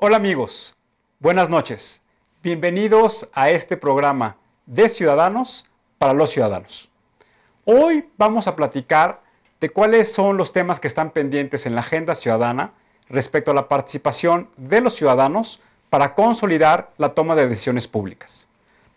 Hola amigos, buenas noches. Bienvenidos a este programa de Ciudadanos para los Ciudadanos. Hoy vamos a platicar de cuáles son los temas que están pendientes en la agenda ciudadana respecto a la participación de los ciudadanos para consolidar la toma de decisiones públicas.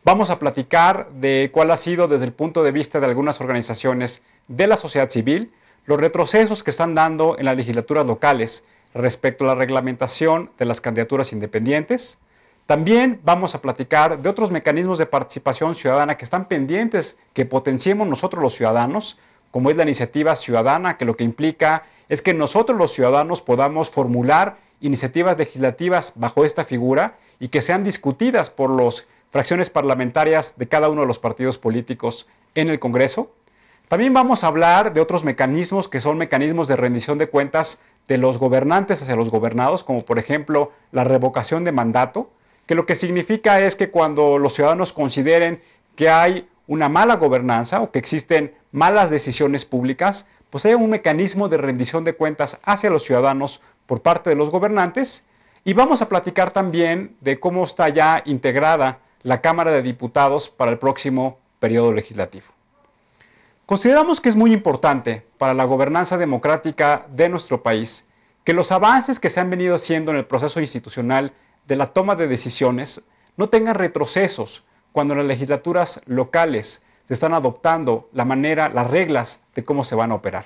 Vamos a platicar de cuál ha sido desde el punto de vista de algunas organizaciones de la sociedad civil los retrocesos que están dando en las legislaturas locales respecto a la reglamentación de las candidaturas independientes. También vamos a platicar de otros mecanismos de participación ciudadana que están pendientes que potenciemos nosotros los ciudadanos, como es la iniciativa ciudadana, que lo que implica es que nosotros los ciudadanos podamos formular iniciativas legislativas bajo esta figura y que sean discutidas por las fracciones parlamentarias de cada uno de los partidos políticos en el Congreso. También vamos a hablar de otros mecanismos que son mecanismos de rendición de cuentas de los gobernantes hacia los gobernados, como por ejemplo la revocación de mandato, que lo que significa es que cuando los ciudadanos consideren que hay una mala gobernanza o que existen malas decisiones públicas, pues hay un mecanismo de rendición de cuentas hacia los ciudadanos por parte de los gobernantes. Y vamos a platicar también de cómo está ya integrada la Cámara de Diputados para el próximo periodo legislativo. Consideramos que es muy importante para la gobernanza democrática de nuestro país que los avances que se han venido haciendo en el proceso institucional de la toma de decisiones no tengan retrocesos cuando en las legislaturas locales se están adoptando las reglas de cómo se van a operar.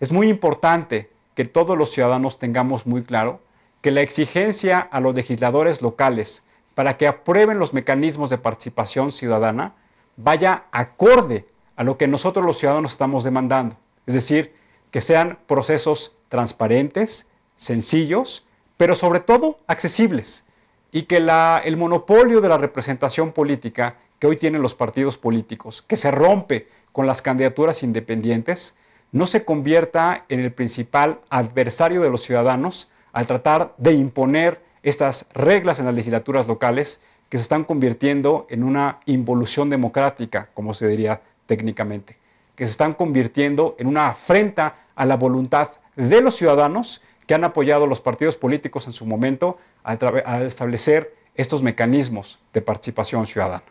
Es muy importante que todos los ciudadanos tengamos muy claro que la exigencia a los legisladores locales para que aprueben los mecanismos de participación ciudadana vaya acorde a lo que nosotros los ciudadanos estamos demandando. Es decir, que sean procesos transparentes, sencillos, pero sobre todo accesibles. Y que el monopolio de la representación política que hoy tienen los partidos políticos, que se rompe con las candidaturas independientes, no se convierta en el principal adversario de los ciudadanos al tratar de imponer estas reglas en las legislaturas locales que se están convirtiendo en una involución democrática, como se diría técnicamente, que se están convirtiendo en una afrenta a la voluntad de los ciudadanos que han apoyado a los partidos políticos en su momento al establecer estos mecanismos de participación ciudadana.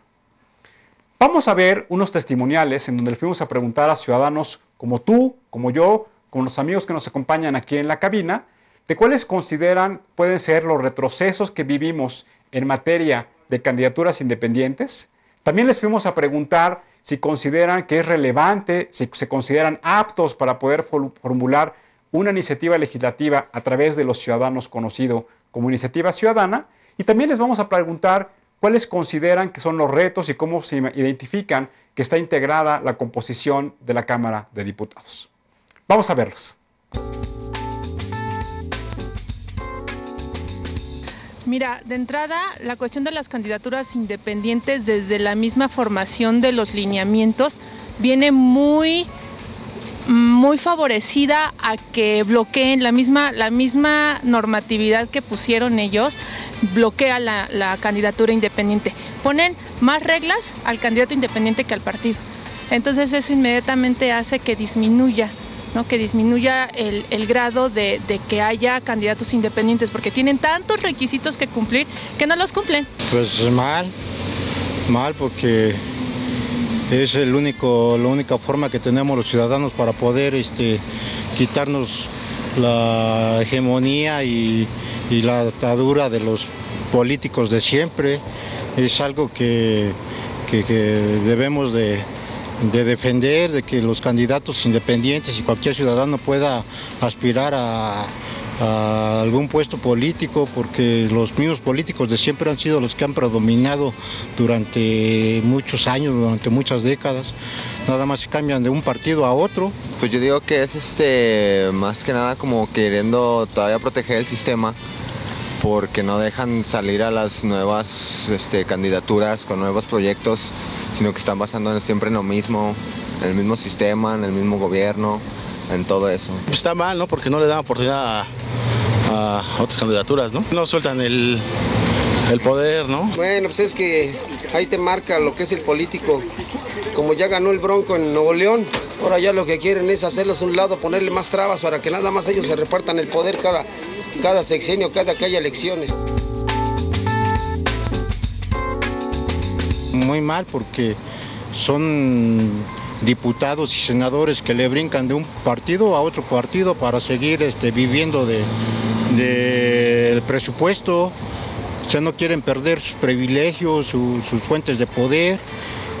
Vamos a ver unos testimoniales en donde le fuimos a preguntar a ciudadanos como tú, como yo, como los amigos que nos acompañan aquí en la cabina, de cuáles consideran pueden ser los retrocesos que vivimos en materia de candidaturas independientes. También les fuimos a preguntar si consideran que es relevante, si se consideran aptos para poder formular una iniciativa legislativa a través de los ciudadanos conocido como iniciativa ciudadana. Y también les vamos a preguntar cuáles consideran que son los retos y cómo se identifican que está integrada la composición de la Cámara de Diputados. Vamos a verlos. Mira, de entrada, la cuestión de las candidaturas independientes desde la misma formación de los lineamientos viene muy favorecida a que bloqueen la misma normatividad que pusieron ellos, bloquea la candidatura independiente. Ponen más reglas al candidato independiente que al partido. Entonces eso inmediatamente hace que disminuya, ¿no? Que disminuya el grado de que haya candidatos independientes, porque tienen tantos requisitos que cumplir que no los cumplen. Pues mal porque es la única forma que tenemos los ciudadanos para poder quitarnos la hegemonía y la atadura de los políticos de siempre. Es algo que debemos de defender, de que los candidatos independientes y cualquier ciudadano pueda aspirar a algún puesto político, porque los mismos políticos de siempre han sido los que han predominado durante muchos años, durante muchas décadas. Nada más se cambian de un partido a otro. Pues yo digo que es más que nada como queriendo todavía proteger el sistema, porque no dejan salir a las nuevas candidaturas con nuevos proyectos, sino que están basando siempre en lo mismo, en el mismo sistema, en el mismo gobierno, en todo eso. Está mal, ¿no? Porque no le dan oportunidad a otras candidaturas, ¿no? No sueltan el poder, ¿no? Bueno, pues es que ahí te marca lo que es el político. Como ya ganó el Bronco en Nuevo León, ahora ya lo que quieren es hacerlos a un lado, ponerle más trabas para que nada más ellos se repartan el poder cada sexenio, cada que haya elecciones. Muy mal, porque son diputados y senadores que le brincan de un partido a otro partido para seguir viviendo del presupuesto. O sea, no quieren perder sus privilegios, sus fuentes de poder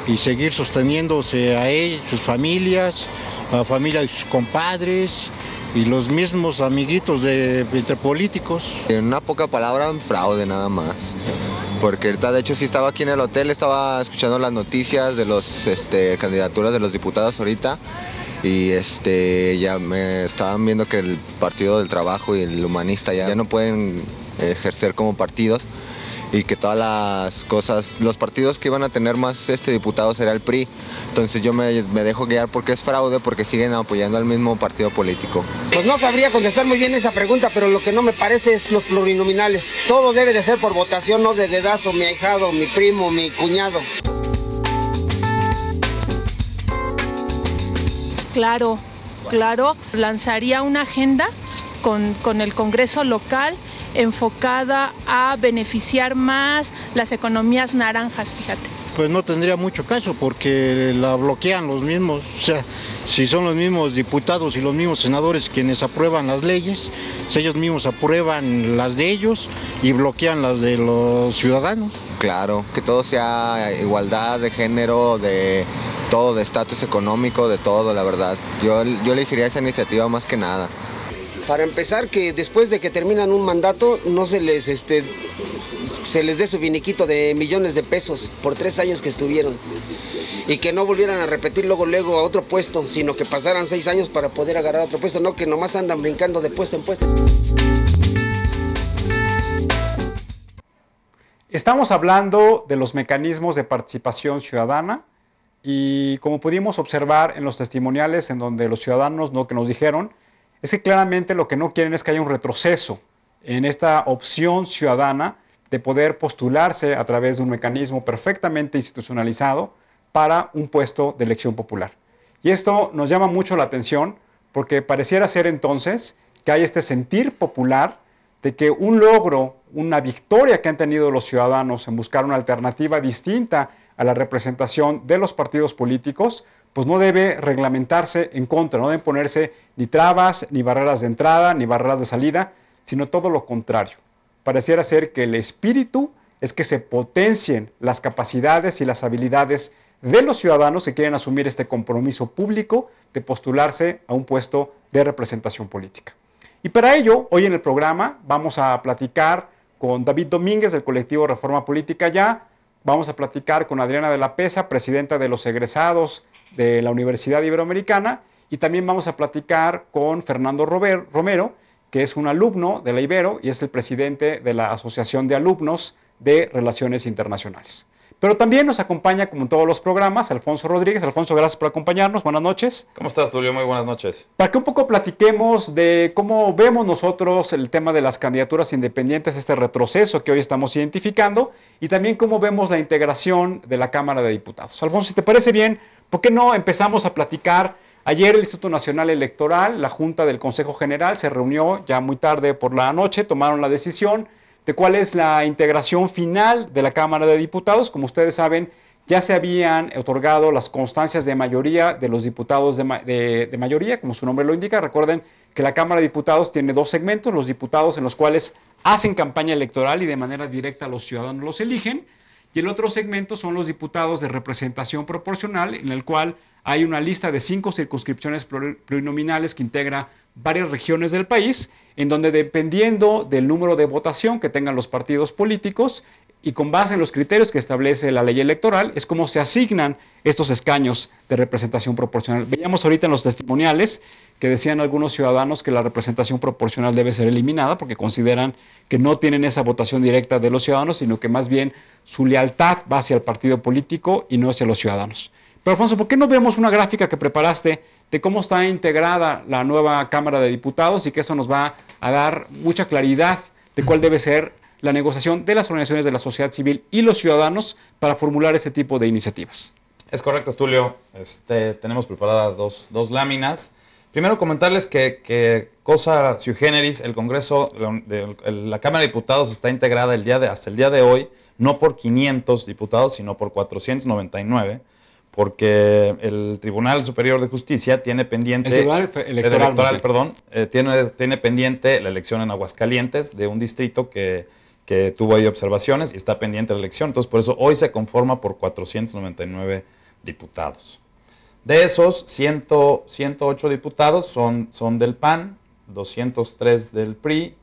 y seguir sosteniéndose a ellos, sus familias, a la familia de sus compadres y los mismos amiguitos entre políticos. En una poca palabra, fraude nada más. Porque ahorita, de hecho, sí estaba aquí en el hotel, estaba escuchando las noticias de los candidaturas de los diputados ahorita y ya me estaban viendo que el Partido del Trabajo y el Humanista ya no pueden ejercer como partidos y que todas las cosas, los partidos que iban a tener más diputados era el PRI. Entonces yo me dejo guiar porque es fraude, porque siguen apoyando al mismo partido político. Pues no sabría contestar muy bien esa pregunta, pero lo que no me parece es los plurinominales. Todo debe de ser por votación, no de dedazo, mi ahijado, mi primo, mi cuñado. Claro, lanzaría una agenda con el Congreso local enfocada a beneficiar más las economías naranjas, fíjate. Pues no tendría mucho caso porque la bloquean los mismos, o sea, si son los mismos diputados y los mismos senadores quienes aprueban las leyes, si ellos mismos aprueban las de ellos y bloquean las de los ciudadanos. Claro, que todo sea igualdad de género, de todo, de estatus económico, de todo, la verdad. Yo elegiría esa iniciativa más que nada. Para empezar, que después de que terminan un mandato, no se les dé su finiquito de millones de pesos por 3 años que estuvieron. Y que no volvieran a repetir luego a otro puesto, sino que pasaran 6 años para poder agarrar otro puesto, no que nomás andan brincando de puesto en puesto. Estamos hablando de los mecanismos de participación ciudadana y como pudimos observar en los testimoniales en donde los ciudadanos que nos dijeron, es que claramente lo que no quieren es que haya un retroceso en esta opción ciudadana de poder postularse a través de un mecanismo perfectamente institucionalizado para un puesto de elección popular. Y esto nos llama mucho la atención porque pareciera ser entonces que hay este sentir popular de que un logro, una victoria que han tenido los ciudadanos en buscar una alternativa distinta a la representación de los partidos políticos, pues no debe reglamentarse en contra, no deben ponerse ni trabas, ni barreras de entrada, ni barreras de salida, sino todo lo contrario. Pareciera ser que el espíritu es que se potencien las capacidades y las habilidades de los ciudadanos que quieren asumir este compromiso público de postularse a un puesto de representación política. Y para ello, hoy en el programa vamos a platicar con David Domínguez del colectivo Reforma Política Ya, vamos a platicar con Adriana de la Pesa, presidenta de los egresados de la Universidad Iberoamericana, y también vamos a platicar con Fernando Romero, que es un alumno de la Ibero y es el presidente de la Asociación de Alumnos de Relaciones Internacionales. Pero también nos acompaña, como en todos los programas, Alfonso Rodríguez. Alfonso, gracias por acompañarnos. Buenas noches. ¿Cómo estás, Tulio? Muy buenas noches. Para que un poco platiquemos de cómo vemos nosotros el tema de las candidaturas independientes, este retroceso que hoy estamos identificando, y también cómo vemos la integración de la Cámara de Diputados. Alfonso, si te parece bien, ¿por qué no empezamos a platicar? Ayer el Instituto Nacional Electoral, la Junta del Consejo General, se reunió ya muy tarde por la noche, tomaron la decisión de cuál es la integración final de la Cámara de Diputados. Como ustedes saben, ya se habían otorgado las constancias de mayoría de los diputados de mayoría, como su nombre lo indica. Recuerden que la Cámara de Diputados tiene 2 segmentos, los diputados en los cuales hacen campaña electoral y de manera directa los ciudadanos los eligen, y el otro segmento son los diputados de representación proporcional, en el cual hay una lista de 5 circunscripciones plurinominales que integra varias regiones del país, en donde dependiendo del número de votación que tengan los partidos políticos y con base en los criterios que establece la ley electoral, es como se asignan estos escaños de representación proporcional. Veíamos ahorita en los testimoniales que decían algunos ciudadanos que la representación proporcional debe ser eliminada porque consideran que no tienen esa votación directa de los ciudadanos, sino que más bien su lealtad va hacia el partido político y no hacia los ciudadanos. Pero Alfonso, ¿por qué no vemos una gráfica que preparaste de cómo está integrada la nueva Cámara de Diputados y que eso nos va a dar mucha claridad de cuál debe ser la negociación de las organizaciones de la sociedad civil y los ciudadanos para formular este tipo de iniciativas? Es correcto, Tulio. Tenemos preparadas dos láminas. Primero comentarles que cosa sui generis, el Congreso, la Cámara de Diputados está integrada hasta el día de hoy, no por 500 diputados, sino por 499, porque el Tribunal Superior de Justicia tiene pendiente... El Tribunal Electoral, perdón, tiene pendiente la elección en Aguascalientes de un distrito que tuvo ahí observaciones y está pendiente la elección. Entonces, por eso hoy se conforma por 499 diputados. De esos, 108 diputados son del PAN, 203 del PRI,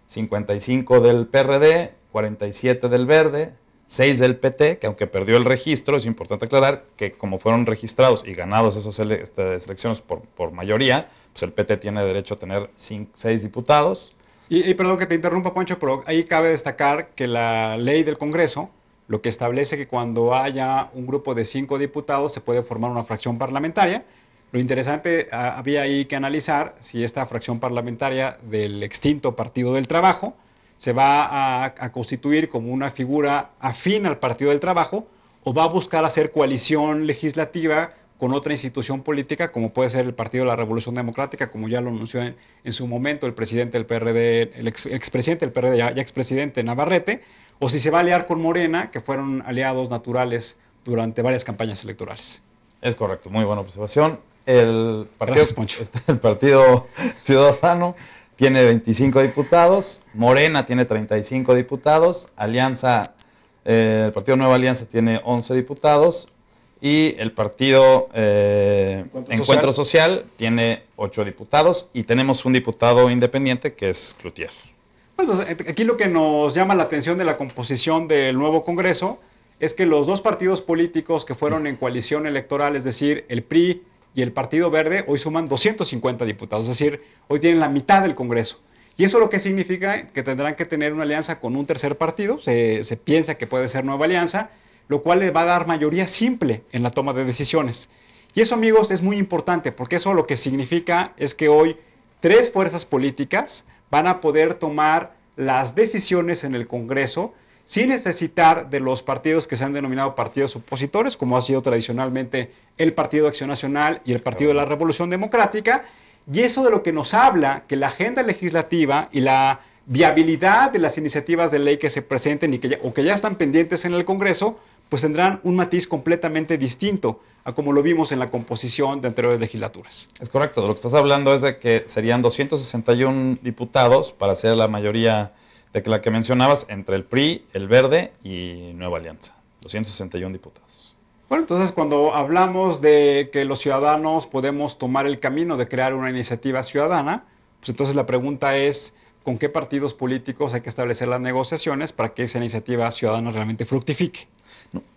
55 del PRD, 47 del Verde, 6 del PT, que aunque perdió el registro, es importante aclarar que como fueron registrados y ganados esas elecciones por mayoría, pues el PT tiene derecho a tener 6 diputados. Y perdón que te interrumpa, Poncho, pero ahí cabe destacar que la ley del Congreso lo que establece que cuando haya un grupo de 5 diputados se puede formar una fracción parlamentaria. Lo interesante había ahí que analizar si esta fracción parlamentaria del extinto Partido del Trabajo se va a constituir como una figura afín al Partido del Trabajo o va a buscar hacer coalición legislativa con otra institución política, como puede ser el Partido de la Revolución Democrática, como ya lo anunció en su momento el presidente del PRD, el expresidente del PRD, ya expresidente Navarrete, o si se va a aliar con Morena, que fueron aliados naturales durante varias campañas electorales. Es correcto, muy buena observación. El Gracias, Poncho. El Partido Ciudadano tiene 25 diputados, Morena tiene 35 diputados, el Partido Nueva Alianza tiene 11 diputados y el Partido Encuentro Social tiene 8 diputados y tenemos un diputado independiente que es Cloutier. Entonces, aquí lo que nos llama la atención de la composición del nuevo Congreso es que los dos partidos políticos que fueron en coalición electoral, es decir, el PRI y el Partido Verde, hoy suman 250 diputados, es decir, hoy tienen la mitad del Congreso. Y eso lo que significa que tendrán que tener una alianza con un tercer partido, se piensa que puede ser Nueva Alianza, lo cual les va a dar mayoría simple en la toma de decisiones. Y eso, amigos, es muy importante, porque eso lo que significa es que hoy 3 fuerzas políticas van a poder tomar las decisiones en el Congreso sin necesitar de los partidos que se han denominado partidos opositores, como ha sido tradicionalmente el Partido de Acción Nacional y el Partido de la Revolución Democrática. Y eso de lo que nos habla que la agenda legislativa y la viabilidad de las iniciativas de ley que se presenten o que ya están pendientes en el Congreso, pues tendrán un matiz completamente distinto a como lo vimos en la composición de anteriores legislaturas. Es correcto, de lo que estás hablando es de que serían 261 diputados para ser la mayoría de la que mencionabas entre el PRI, el Verde y Nueva Alianza. 261 diputados. Bueno, entonces cuando hablamos de que los ciudadanos podemos tomar el camino de crear una iniciativa ciudadana, pues entonces la pregunta es, ¿con qué partidos políticos hay que establecer las negociaciones para que esa iniciativa ciudadana realmente fructifique?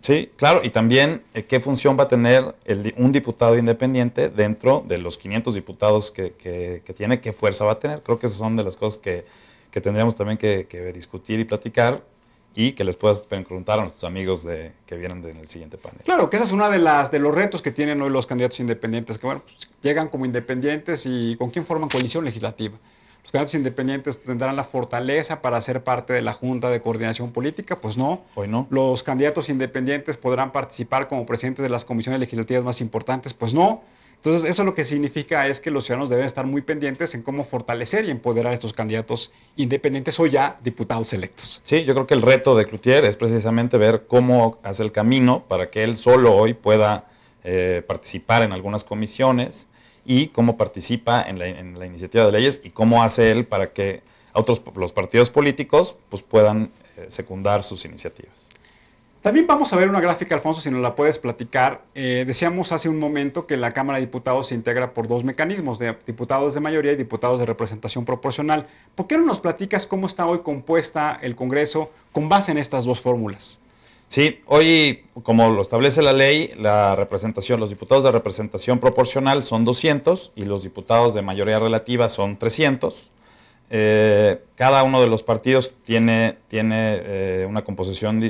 Sí, claro, y también qué función va a tener un diputado independiente dentro de los 500 diputados que tiene, qué fuerza va a tener. Creo que esas son de las cosas que tendríamos también que discutir y platicar y que les puedas preguntar a nuestros amigos que vienen en el siguiente panel. Claro, que esa es una de los retos que tienen hoy los candidatos independientes, que bueno, pues, llegan como independientes y ¿con quién forman coalición legislativa? ¿Los candidatos independientes tendrán la fortaleza para ser parte de la Junta de Coordinación Política? Pues no. Hoy no. ¿Los candidatos independientes podrán participar como presidentes de las comisiones legislativas más importantes? Pues no. Entonces, eso lo que significa es que los ciudadanos deben estar muy pendientes en cómo fortalecer y empoderar a estos candidatos independientes o ya diputados electos. Sí, yo creo que el reto de Cloutier es precisamente ver cómo hace el camino para que él solo hoy pueda participar en algunas comisiones y cómo participa en la iniciativa de leyes y cómo hace él para que los partidos políticos pues, puedan secundar sus iniciativas. También vamos a ver una gráfica, Alfonso, si nos la puedes platicar. Decíamos hace un momento que la Cámara de Diputados se integra por 2 mecanismos, de diputados de mayoría y diputados de representación proporcional. ¿Por qué no nos platicas cómo está hoy compuesta el Congreso con base en estas 2 fórmulas? Sí, hoy, como lo establece la ley, los diputados de representación proporcional son 200 y los diputados de mayoría relativa son 300. Cada uno de los partidos tiene una composición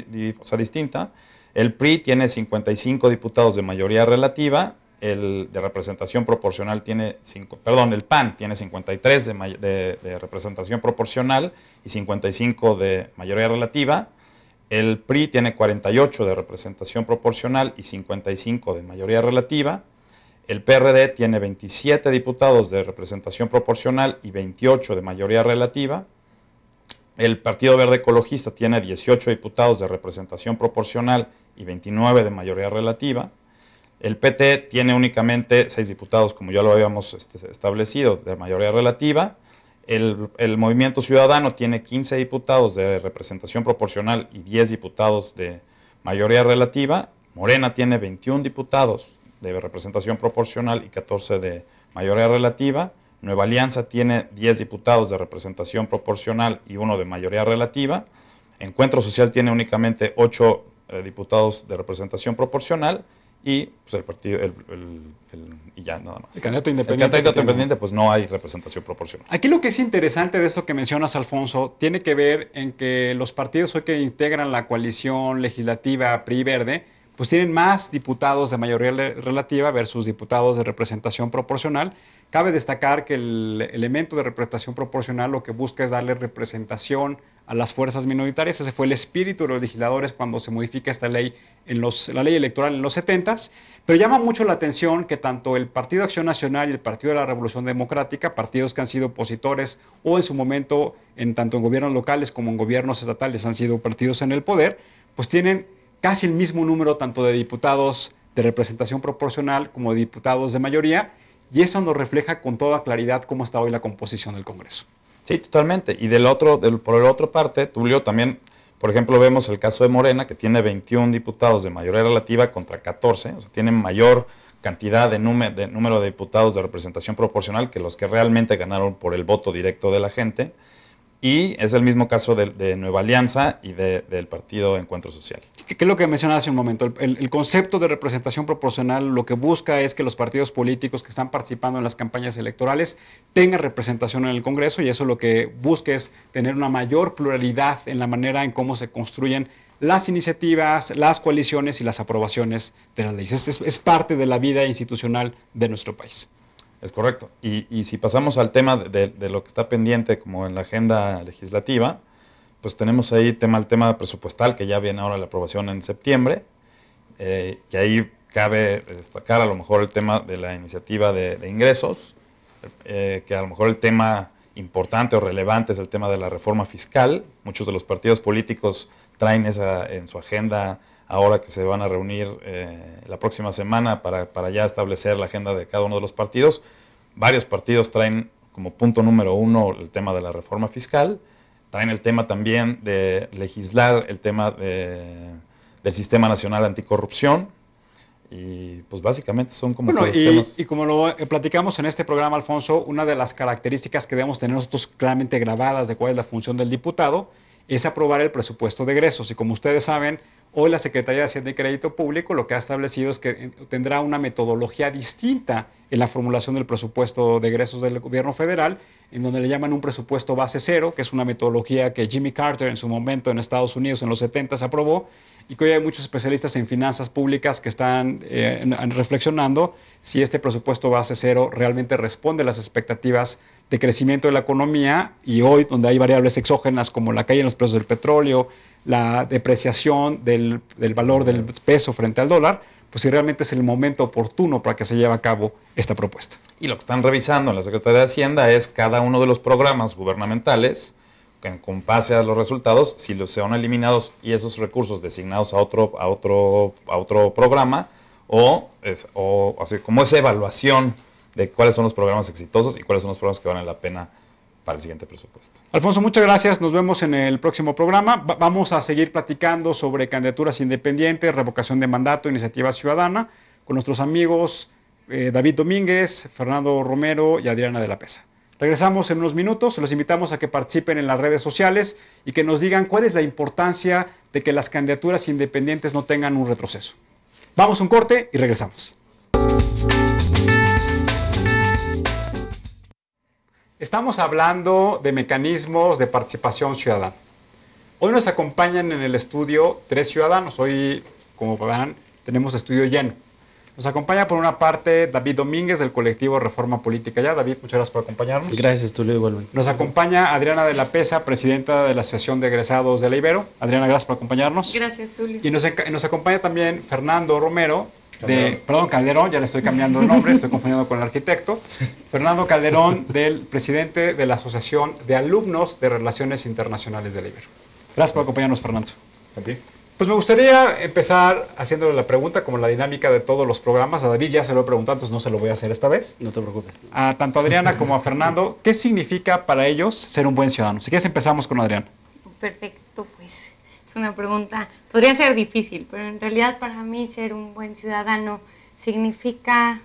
distinta. El PRI tiene 55 diputados de mayoría relativa, el de representación proporcional el PAN tiene 53 de representación proporcional y 55 de mayoría relativa. El PRI tiene 48 de representación proporcional y 55 de mayoría relativa. El PRD tiene 27 diputados de representación proporcional y 28 de mayoría relativa. El Partido Verde Ecologista tiene 18 diputados de representación proporcional y 29 de mayoría relativa. El PT tiene únicamente 6 diputados, como ya lo habíamos establecido, de mayoría relativa. El Movimiento Ciudadano tiene 15 diputados de representación proporcional y 10 diputados de mayoría relativa. Morena tiene 21 diputados de representación proporcional y 14 de mayoría relativa. Nueva Alianza tiene 10 diputados de representación proporcional y 1 de mayoría relativa. Encuentro Social tiene únicamente 8 diputados de representación proporcional y pues, el partido y ya nada más. El candidato independiente. El candidato independiente pues no hay representación proporcional. Aquí lo que es interesante de esto que mencionas, Alfonso, tiene que ver en que los partidos hoy que integran la coalición legislativa PRI-Verde pues tienen más diputados de mayoría relativa versus diputados de representación proporcional. Cabe destacar que el elemento de representación proporcional lo que busca es darle representación a las fuerzas minoritarias. Ese fue el espíritu de los legisladores cuando se modifica esta ley, la ley electoral en los 70s. Pero llama mucho la atención que tanto el Partido Acción Nacional y el Partido de la Revolución Democrática, partidos que han sido opositores o en su momento, tanto en gobiernos locales como en gobiernos estatales, han sido partidos en el poder, pues tienen casi el mismo número tanto de diputados de representación proporcional como de diputados de mayoría, y eso nos refleja con toda claridad cómo está hoy la composición del Congreso. Sí, totalmente. Y por la otra parte, Tulio, también, por ejemplo, vemos el caso de Morena, que tiene 21 diputados de mayoría relativa contra 14, o sea, tienen mayor cantidad de número de diputados de representación proporcional que los que realmente ganaron por el voto directo de la gente. Y es el mismo caso de Nueva Alianza y del Partido Encuentro Social. ¿Qué es lo que mencionaba hace un momento? El concepto de representación proporcional lo que busca es que los partidos políticos que están participando en las campañas electorales tengan representación en el Congreso, y eso lo que busca es tener una mayor pluralidad en la manera en cómo se construyen las iniciativas, las coaliciones y las aprobaciones de las leyes. Es parte de la vida institucional de nuestro país. Es correcto. Y si pasamos al tema de lo que está pendiente como en la agenda legislativa, pues tenemos ahí el tema presupuestal, que ya viene ahora la aprobación en septiembre, que ahí cabe destacar a lo mejor el tema de la iniciativa de ingresos, que a lo mejor el tema importante o relevante es el tema de la reforma fiscal. Muchos de los partidos políticos traen esa en su agenda ahora que se van a reunir la próxima semana para ya establecer la agenda de cada uno de los partidos. Varios partidos traen como punto número 1 el tema de la reforma fiscal, traen el tema también de legislar el tema del Sistema Nacional Anticorrupción, y pues básicamente son como los temas. Y como lo platicamos en este programa, Alfonso, una de las características que debemos tener nosotros claramente grabadas de cuál es la función del diputado es aprobar el presupuesto de egresos. Y como ustedes saben, hoy la Secretaría de Hacienda y Crédito Público lo que ha establecido es que tendrá una metodología distinta en la formulación del presupuesto de egresos del gobierno federal, en donde le llaman un presupuesto base cero, que es una metodología que Jimmy Carter en su momento en Estados Unidos en los 70 aprobó, y que hoy hay muchos especialistas en finanzas públicas que están reflexionando si este presupuesto base cero realmente responde a las expectativas de crecimiento de la economía, y hoy donde hay variables exógenas como la caída en los precios del petróleo, la depreciación del valor del peso frente al dólar, pues si realmente es el momento oportuno para que se lleve a cabo esta propuesta. Y lo que están revisando en la Secretaría de Hacienda es cada uno de los programas gubernamentales, que con base a los resultados, si los sean eliminados y esos recursos designados a otro programa, o así como esa evaluación de cuáles son los programas exitosos y cuáles son los programas que valen la pena para el siguiente presupuesto. Alfonso, muchas gracias. Nos vemos en el próximo programa. Vamos a seguir platicando sobre candidaturas independientes, revocación de mandato, iniciativa ciudadana, con nuestros amigos David Domínguez, Fernando Romero y Adriana de la Pesa. Regresamos en unos minutos. Los invitamos a que participen en las redes sociales y que nos digan cuál es la importancia de que las candidaturas independientes no tengan un retroceso. Vamos a un corte y regresamos. Estamos hablando de mecanismos de participación ciudadana. Hoy nos acompañan en el estudio 3 ciudadanos. Hoy, como verán, tenemos estudio lleno. Nos acompaña por una parte David Domínguez del colectivo Reforma Política Ya. David, muchas gracias por acompañarnos. Gracias, Tulio, igualmente. Nos acompaña Adriana de la Pesa, presidenta de la Asociación de Egresados de la Ibero. Adriana, gracias por acompañarnos. Gracias, Tulio. Y nos acompaña también Fernando Romero, Perdón, Calderón, ya le estoy cambiando el nombre, estoy confundiendo con el arquitecto. Fernando Calderón, del presidente de la Asociación de Alumnos de Relaciones Internacionales del Ibero. Gracias por acompañarnos, Fernando. ¿A ti? Pues me gustaría empezar haciéndole la pregunta, como la dinámica de todos los programas. A David ya se lo he preguntado, entonces no se lo voy a hacer esta vez. No te preocupes. A tanto a Adriana como a Fernando, ¿qué significa para ellos ser un buen ciudadano? Si quieres empezamos con Adriana. Perfecto, pues es una pregunta, podría ser difícil, pero en realidad para mí ser un buen ciudadano significa,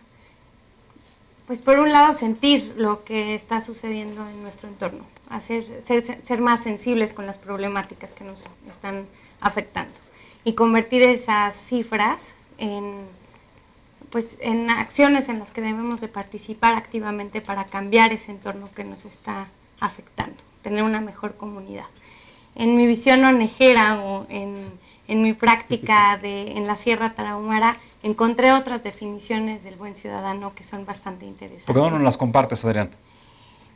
pues por un lado sentir lo que está sucediendo en nuestro entorno, ser más sensibles con las problemáticas que nos están afectando y convertir esas cifras en acciones en las que debemos de participar activamente para cambiar ese entorno que nos está afectando, tener una mejor comunidad. En mi visión onejera o en mi práctica en la Sierra Tarahumara encontré otras definiciones del buen ciudadano que son bastante interesantes. ¿Por qué no nos las compartes, Adrián?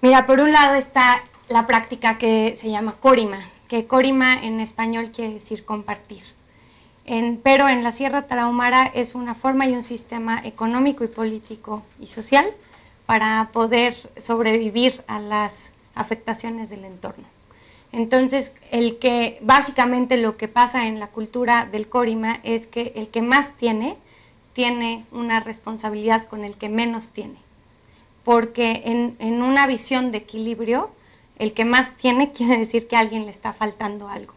Mira, por un lado está la práctica que se llama Corima, que Corima en español quiere decir compartir. Pero en la Sierra Tarahumara es una forma y un sistema económico y político y social para poder sobrevivir a las afectaciones del entorno. Entonces, básicamente lo que pasa en la cultura del Corima es que el que más tiene una responsabilidad con el que menos tiene. Porque en una visión de equilibrio, el que más tiene quiere decir que a alguien le está faltando algo.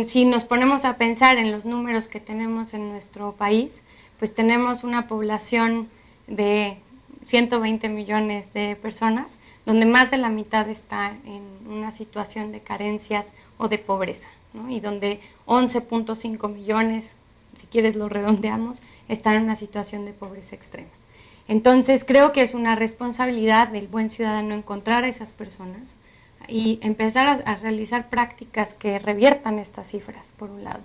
Si nos ponemos a pensar en los números que tenemos en nuestro país, pues tenemos una población de 120 millones de personas, donde más de la mitad está en una situación de carencias o de pobreza, ¿no? Y donde 11.5 millones, si quieres lo redondeamos, están en una situación de pobreza extrema. Entonces creo que es una responsabilidad del buen ciudadano encontrar a esas personas y empezar a realizar prácticas que reviertan estas cifras, por un lado.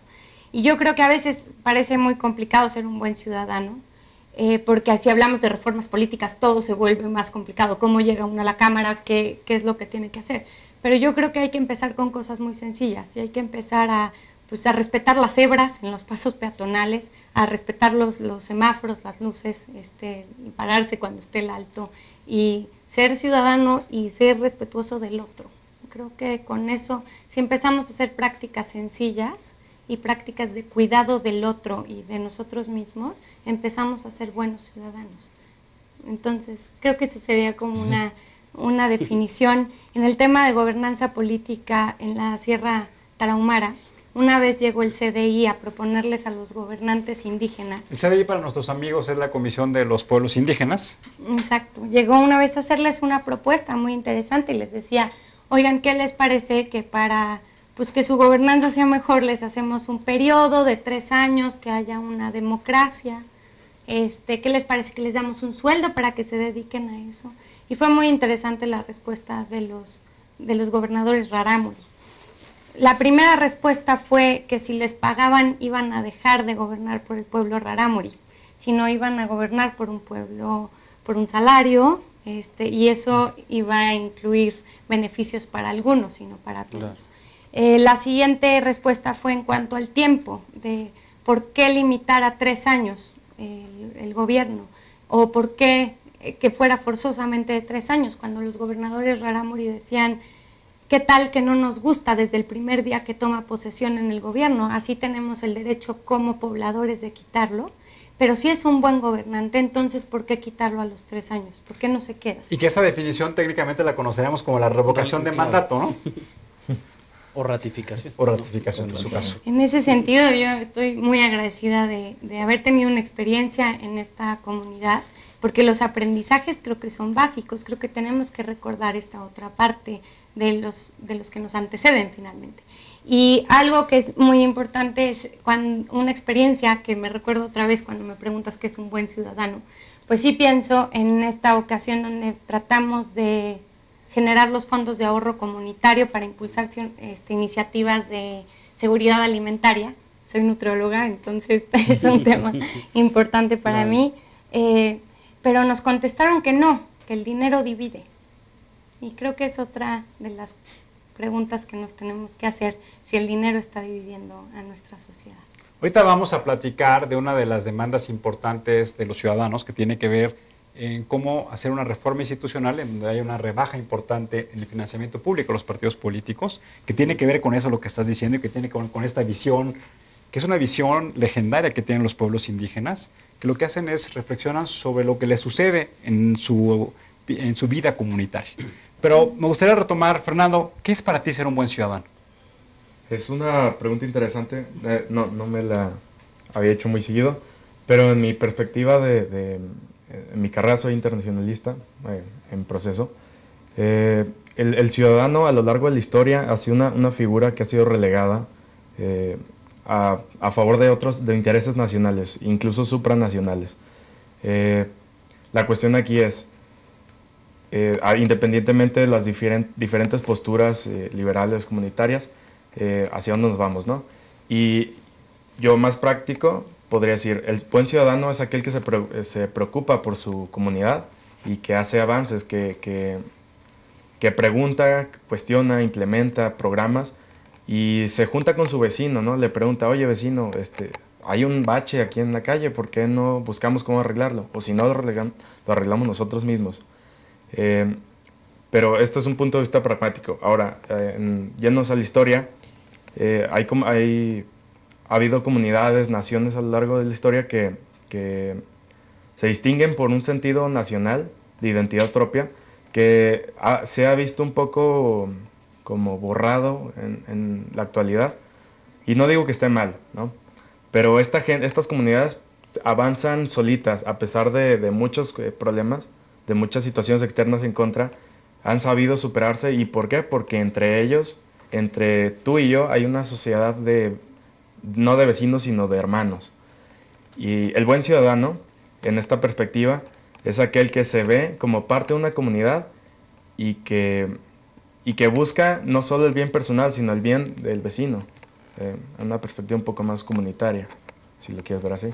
Y yo creo que a veces parece muy complicado ser un buen ciudadano, porque si hablamos de reformas políticas todo se vuelve más complicado, cómo llega uno a la Cámara, qué es lo que tiene que hacer. Pero yo creo que hay que empezar con cosas muy sencillas y hay que empezar a respetar las cebras en los pasos peatonales, a respetar los semáforos, las luces, y pararse cuando esté el alto, y ser ciudadano y ser respetuoso del otro. Creo que con eso, si empezamos a hacer prácticas sencillas y prácticas de cuidado del otro y de nosotros mismos, empezamos a ser buenos ciudadanos. Entonces, creo que esa sería como una definición. En el tema de gobernanza política en la Sierra Tarahumara, una vez llegó el CDI a proponerles a los gobernantes indígenas. El CDI, para nuestros amigos, es la Comisión de los Pueblos Indígenas. Exacto. Llegó una vez a hacerles una propuesta muy interesante y les decía, oigan, ¿qué les parece que para que su gobernanza sea mejor les hacemos un periodo de 3 años, que haya una democracia? ¿Qué les parece que les damos un sueldo para que se dediquen a eso? Y fue muy interesante la respuesta de los gobernadores rarámuri. La primera respuesta fue que si les pagaban iban a dejar de gobernar por el pueblo rarámuri, sino iban a gobernar por un pueblo, por un salario, y eso iba a incluir beneficios para algunos, sino para todos. Claro. La siguiente respuesta fue en cuanto al tiempo, de por qué limitar a 3 años el gobierno, o por qué que fuera forzosamente de 3 años, cuando los gobernadores rarámuri decían, ¿qué tal que no nos gusta desde el primer día que toma posesión en el gobierno? Así tenemos el derecho como pobladores de quitarlo, pero si es un buen gobernante, entonces ¿por qué quitarlo a los 3 años? ¿Por qué no se queda? Y que esta definición técnicamente la conoceríamos como la revocación de mandato, ¿no? O ratificación. O ratificación, en su caso. En ese sentido, yo estoy muy agradecida de haber tenido una experiencia en esta comunidad, porque los aprendizajes creo que son básicos, creo que tenemos que recordar esta otra parte de los que nos anteceden finalmente. Y algo que es muy importante es una experiencia que me recuerdo otra vez cuando me preguntas qué es un buen ciudadano, pues sí pienso en esta ocasión donde tratamos de generar los fondos de ahorro comunitario para impulsar iniciativas de seguridad alimentaria. Soy nutrióloga, entonces es un tema importante para mí, pero nos contestaron que no, que el dinero divide. Y creo que es otra de las preguntas que nos tenemos que hacer, si el dinero está dividiendo a nuestra sociedad. Ahorita vamos a platicar de una de las demandas importantes de los ciudadanos que tiene que ver en cómo hacer una reforma institucional en donde haya una rebaja importante en el financiamiento público de los partidos políticos, que tiene que ver con eso lo que estás diciendo y que tiene que ver con esta visión, que es una visión legendaria que tienen los pueblos indígenas, que lo que hacen es reflexionan sobre lo que les sucede en su vida comunitaria. Pero me gustaría retomar, Fernando, ¿qué es para ti ser un buen ciudadano? Es una pregunta interesante, no me la había hecho muy seguido, pero en mi perspectiva en mi carrera soy internacionalista, en proceso. El ciudadano a lo largo de la historia ha sido una figura que ha sido relegada a favor de intereses nacionales, incluso supranacionales. La cuestión aquí es, independientemente de las diferentes posturas liberales, comunitarias, hacia dónde nos vamos, ¿no? Y yo más práctico podría decir, el buen ciudadano es aquel que se preocupa por su comunidad y que hace avances, que pregunta, cuestiona, implementa programas y se junta con su vecino, ¿no? Le pregunta, oye vecino, hay un bache aquí en la calle, ¿por qué no buscamos cómo arreglarlo? O si no, lo arreglamos nosotros mismos. Pero esto es un punto de vista pragmático. Ahora, yéndonos a la historia, ha habido comunidades, naciones a lo largo de la historia que se distinguen por un sentido nacional, de identidad propia, que se ha visto un poco como borrado en la actualidad. Y no digo que esté mal, ¿no? Pero estas comunidades avanzan solitas, a pesar de muchos problemas, de muchas situaciones externas en contra, han sabido superarse. ¿Y por qué? Porque entre ellos, entre tú y yo, hay una sociedad no de vecinos, sino de hermanos. Y el buen ciudadano, en esta perspectiva, es aquel que se ve como parte de una comunidad y que busca no solo el bien personal, sino el bien del vecino. En una perspectiva un poco más comunitaria, si lo quieres ver así.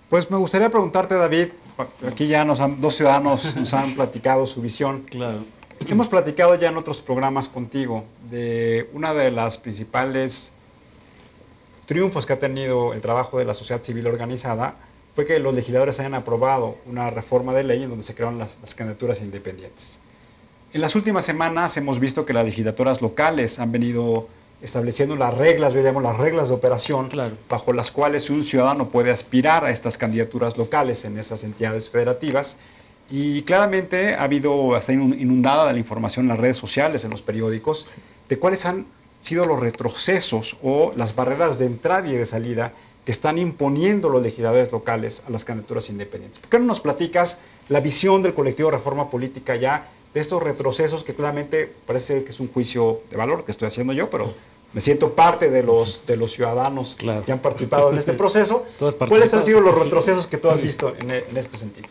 Pues me gustaría preguntarte, David, aquí ya dos ciudadanos nos han platicado su visión. Claro. Hemos platicado ya en otros programas contigo de una de las principales triunfos que ha tenido el trabajo de la sociedad civil organizada, fue que los legisladores hayan aprobado una reforma de ley en donde se crearon las candidaturas independientes. En las últimas semanas hemos visto que las legislaturas locales han venido estableciendo las reglas, yo llamo las reglas de operación, Claro. bajo las cuales un ciudadano puede aspirar a estas candidaturas locales en esas entidades federativas. Y claramente ha habido hasta inundada de la información en las redes sociales, en los periódicos, de cuáles han sido los retrocesos o las barreras de entrada y de salida que están imponiendo los legisladores locales a las candidaturas independientes. ¿Por qué no nos platicas la visión del colectivo Reforma Política ya de estos retrocesos que claramente parece que es un juicio de valor que estoy haciendo yo, pero me siento parte de los ciudadanos Claro. que han participado en este proceso? Tú has ¿Cuáles han participado. sido los retrocesos que tú has visto en este sentido?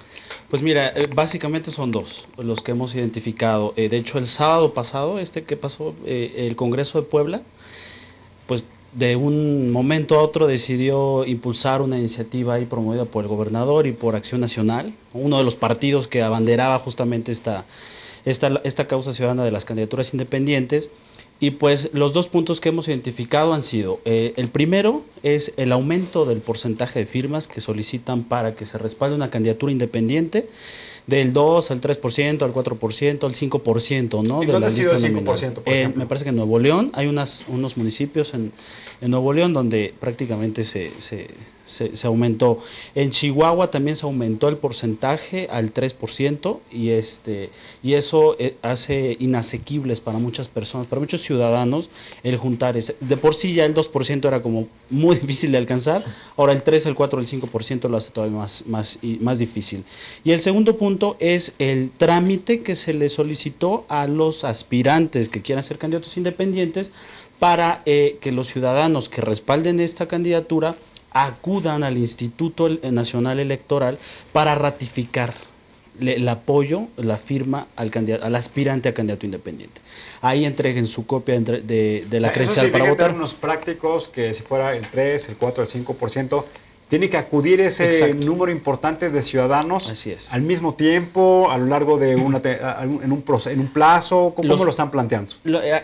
Pues mira, básicamente son dos los que hemos identificado. De hecho, el sábado pasado, que pasó, el Congreso de Puebla, pues de un momento a otro decidió impulsar una iniciativa ahí promovida por el gobernador y por Acción Nacional, uno de los partidos que abanderaba justamente esta causa ciudadana de las candidaturas independientes. Y pues los dos puntos que hemos identificado han sido, el primero es el aumento del porcentaje de firmas que solicitan para que se respalde una candidatura independiente del 2 al 3%, al 4%, al 5%, ¿no? ¿Y de dónde la ha sido lista el 5%, nominal. por ejemplo? Me parece que en Nuevo León hay unos municipios en Nuevo León donde prácticamente se aumentó. En Chihuahua también se aumentó el porcentaje al 3% y eso hace inasequibles para muchas personas, para muchos ciudadanos el juntar ese. De por sí ya el 2% era como muy difícil de alcanzar, ahora el 3, el 4, el 5% lo hace todavía más difícil. Y el segundo punto es el trámite que se le solicitó a los aspirantes que quieran ser candidatos independientes para que los ciudadanos que respalden esta candidatura acudan al Instituto Nacional Electoral para ratificar el apoyo, la firma al aspirante a candidato independiente. Ahí entreguen su copia de la credencial para votar. En términos prácticos, que si fuera el 3, el 4, el 5%, tiene que acudir ese Exacto. número importante de ciudadanos Así es. al mismo tiempo, a lo largo de en un plazo. ¿Cómo lo están planteando?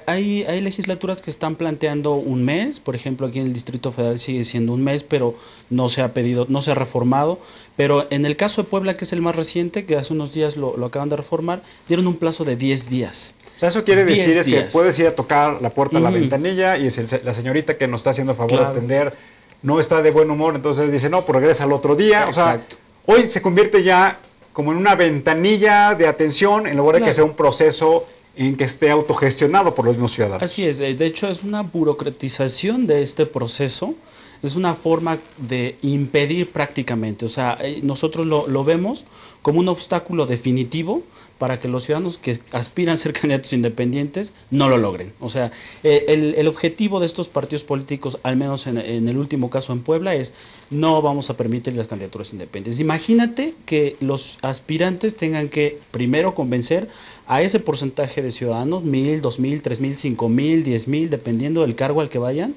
Hay legislaturas que están planteando un mes, por ejemplo, aquí en el Distrito Federal sigue siendo un mes, pero no se ha pedido, no se ha reformado. Pero en el caso de Puebla, que es el más reciente, que hace unos días lo acaban de reformar, dieron un plazo de 10 días. O sea, eso quiere decir es que días. puedes ir a tocar la puerta a la ventanilla y es la señorita que nos está haciendo favor de atender no está de buen humor, entonces dice, no, pues regresa al otro día. Exacto. O sea, hoy se convierte ya como en una ventanilla de atención en lugar de que sea un proceso en que esté autogestionado por los mismos ciudadanos. Así es, de hecho es una burocratización de este proceso, es una forma de impedir prácticamente, o sea, nosotros lo vemos como un obstáculo definitivo para que los ciudadanos que aspiran a ser candidatos independientes no lo logren. O sea, el objetivo de estos partidos políticos, al menos en el último caso en Puebla, es no vamos a permitir las candidaturas independientes. Imagínate que los aspirantes tengan que primero convencer a ese porcentaje de ciudadanos, 1,000, 2,000, 3,000, 5,000, 10,000, dependiendo del cargo al que vayan,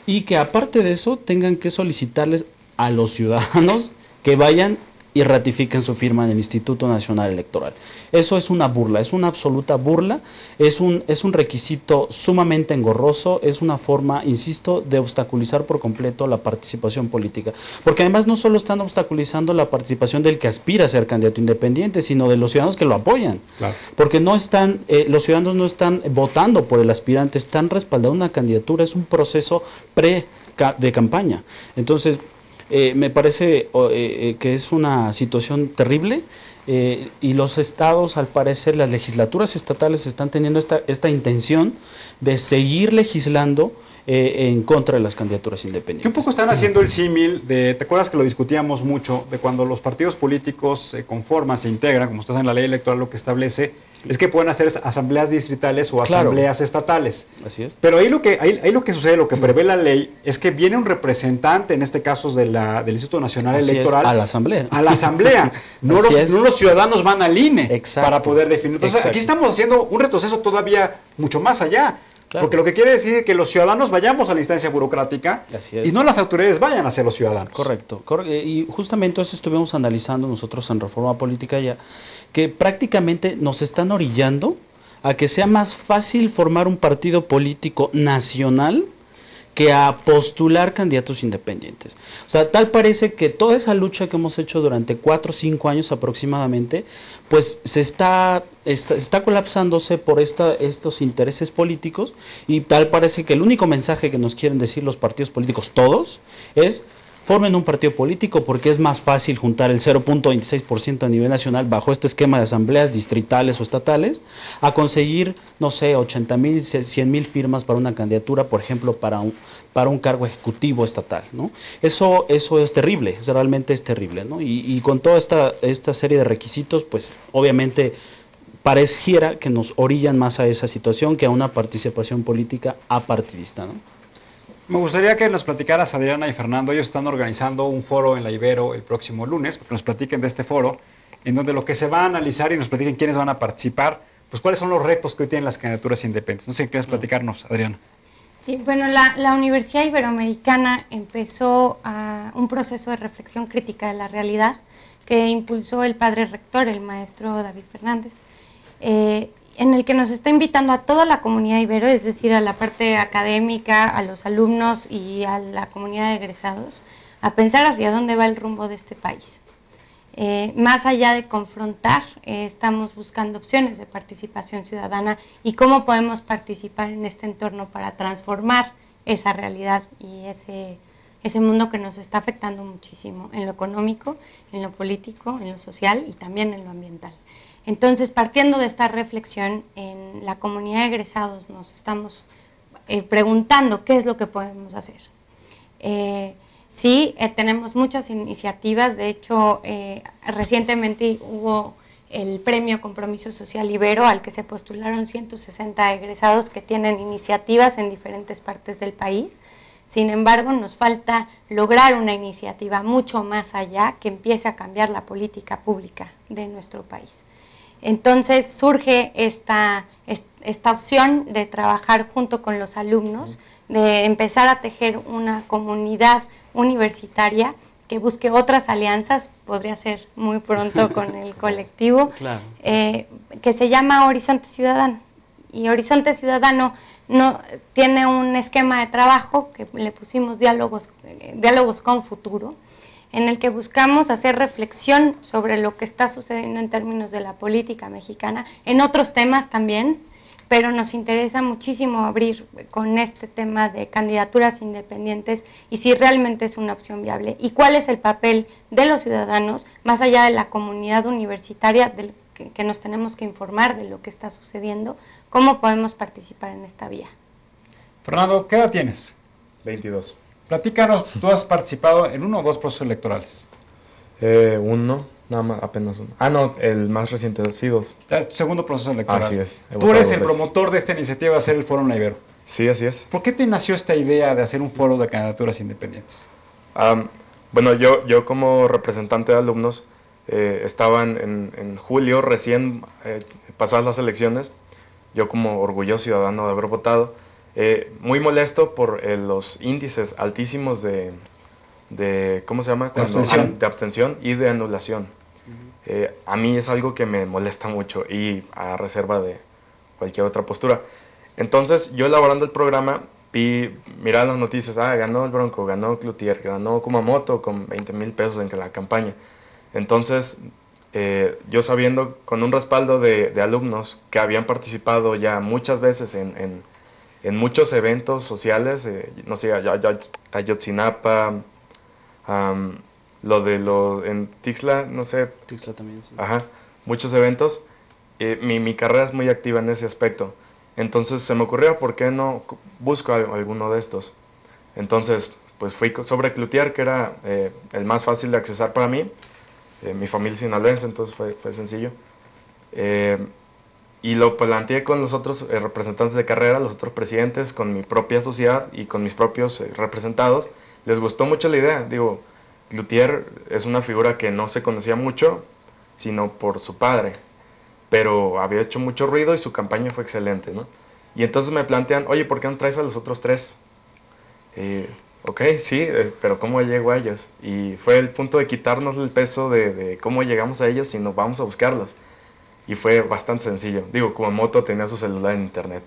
y que aparte de eso tengan que solicitarles a los ciudadanos que vayan y ratifiquen su firma en el Instituto Nacional Electoral. Eso es una burla, es una absoluta burla, es un requisito sumamente engorroso, es una forma, insisto, de obstaculizar por completo la participación política. Porque además no solo están obstaculizando la participación del que aspira a ser candidato independiente, sino de los ciudadanos que lo apoyan. Claro. Porque no están, los ciudadanos no están votando por el aspirante, están respaldando una candidatura, es un proceso de campaña. Entonces, me parece que es una situación terrible y los estados, al parecer, las legislaturas estatales están teniendo esta intención de seguir legislando en contra de las candidaturas independientes. Que un poco están haciendo el símil de, ¿te acuerdas que lo discutíamos mucho? De cuando los partidos políticos se conforman, se integran, como está en la ley electoral, lo que establece es que pueden hacer asambleas distritales o asambleas estatales. Así es. Pero ahí lo que sucede, lo que prevé la ley, es que viene un representante, en este caso del Instituto Nacional Electoral, a la asamblea. A la asamblea. No los ciudadanos van al INE para poder definir. Entonces, aquí estamos haciendo un retroceso todavía mucho más allá. Claro. Porque lo que quiere decir es que los ciudadanos vayamos a la instancia burocrática y no las autoridades vayan hacia los ciudadanos. Correcto. Y justamente eso estuvimos analizando nosotros en Reforma Política ya, que prácticamente nos están orillando a que sea más fácil formar un partido político nacional que a postular candidatos independientes. O sea, tal parece que toda esa lucha que hemos hecho durante 4 o 5 años aproximadamente, pues se está colapsándose por estos intereses políticos, y tal parece que el único mensaje que nos quieren decir los partidos políticos todos es: formen un partido político porque es más fácil juntar el 0.26% a nivel nacional bajo este esquema de asambleas distritales o estatales a conseguir, no sé, 80,000, 100,000 firmas para una candidatura, por ejemplo, para un cargo ejecutivo estatal, ¿no? Eso es terrible, realmente es terrible, ¿no? Y con toda esta serie de requisitos, pues obviamente pareciera que nos orillan más a esa situación que a una participación política apartidista, ¿no? Me gustaría que nos platicaras, Adriana y Fernando. Ellos están organizando un foro en la Ibero el próximo lunes, porque nos platiquen de este foro, en donde lo que se va a analizar y nos platiquen quiénes van a participar, pues cuáles son los retos que hoy tienen las candidaturas independientes. No sé si quieres platicarnos, Adriana. Sí, bueno, la Universidad Iberoamericana empezó un proceso de reflexión crítica de la realidad que impulsó el padre rector, el maestro David Fernández, en el que nos está invitando a toda la comunidad ibero, es decir, a la parte académica, a los alumnos y a la comunidad de egresados, a pensar hacia dónde va el rumbo de este país. Más allá de confrontar, estamos buscando opciones de participación ciudadana y cómo podemos participar en este entorno para transformar esa realidad y ese mundo que nos está afectando muchísimo en lo económico, en lo político, en lo social y también en lo ambiental. Entonces, partiendo de esta reflexión, en la comunidad de egresados nos estamos preguntando qué es lo que podemos hacer. Sí, tenemos muchas iniciativas. De hecho, recientemente hubo el Premio Compromiso Social Ibero, al que se postularon 160 egresados que tienen iniciativas en diferentes partes del país. Sin embargo, nos falta lograr una iniciativa mucho más allá que empiece a cambiar la política pública de nuestro país. Entonces surge esta opción de trabajar junto con los alumnos, de empezar a tejer una comunidad universitaria que busque otras alianzas, podría ser muy pronto con el colectivo, Claro. Que se llama Horizonte Ciudadano. Y Horizonte Ciudadano no tiene un esquema de trabajo que le pusimos diálogos con futuro, en el que buscamos hacer reflexión sobre lo que está sucediendo en términos de la política mexicana, en otros temas también, pero nos interesa muchísimo abrir con este tema de candidaturas independientes y si realmente es una opción viable y cuál es el papel de los ciudadanos, más allá de la comunidad universitaria, que nos tenemos que informar de lo que está sucediendo, cómo podemos participar en esta vía. Fernando, ¿qué edad tienes? 22. Platícanos, tú has participado en 1 o 2 procesos electorales. Uno, nada más, apenas uno. Ah, no, el más reciente, sí, 2. Ya es tu segundo proceso electoral. Así es. Tú eres el promotor de esta iniciativa de hacer el Foro Naivero. Sí, así es. ¿Por qué te nació esta idea de hacer un foro de candidaturas independientes? Bueno, yo como representante de alumnos estaba en julio, recién pasadas las elecciones, yo como orgulloso ciudadano de haber votado, muy molesto por los índices altísimos de ¿cómo se llama? De abstención y de anulación. A mí es algo que me molesta mucho y a reserva de cualquier otra postura. Entonces, yo elaborando el programa, miraba las noticias, ganó el Bronco, ganó Cloutier, ganó Kumamoto con 20,000 pesos en la campaña. Entonces, yo sabiendo con un respaldo de alumnos que habían participado ya muchas veces en muchos eventos sociales, no sé, Ayotzinapa, en Tixla, no sé. Tixla también, sí. Ajá, muchos eventos. Mi carrera es muy activa en ese aspecto. Entonces se me ocurrió, ¿por qué no busco alguno de estos? Entonces, pues fui sobre Cloutier, que era el más fácil de accesar para mí. Mi familia es sinaloense, entonces fue sencillo. Y lo planteé con los otros representantes de carrera, los otros presidentes, con mi propia sociedad y con mis propios representados. Les gustó mucho la idea. Digo, Cloutier es una figura que no se conocía mucho, sino por su padre. Pero había hecho mucho ruido y su campaña fue excelente, ¿no? Y entonces me plantean, oye, ¿por qué no traes a los otros 3? Ok, sí, pero ¿cómo llego a ellos? Y fue el punto de quitarnos el peso de cómo llegamos a ellos y nos vamos a buscarlos. Y fue bastante sencillo. Digo, Kumamoto tenía su celular en internet.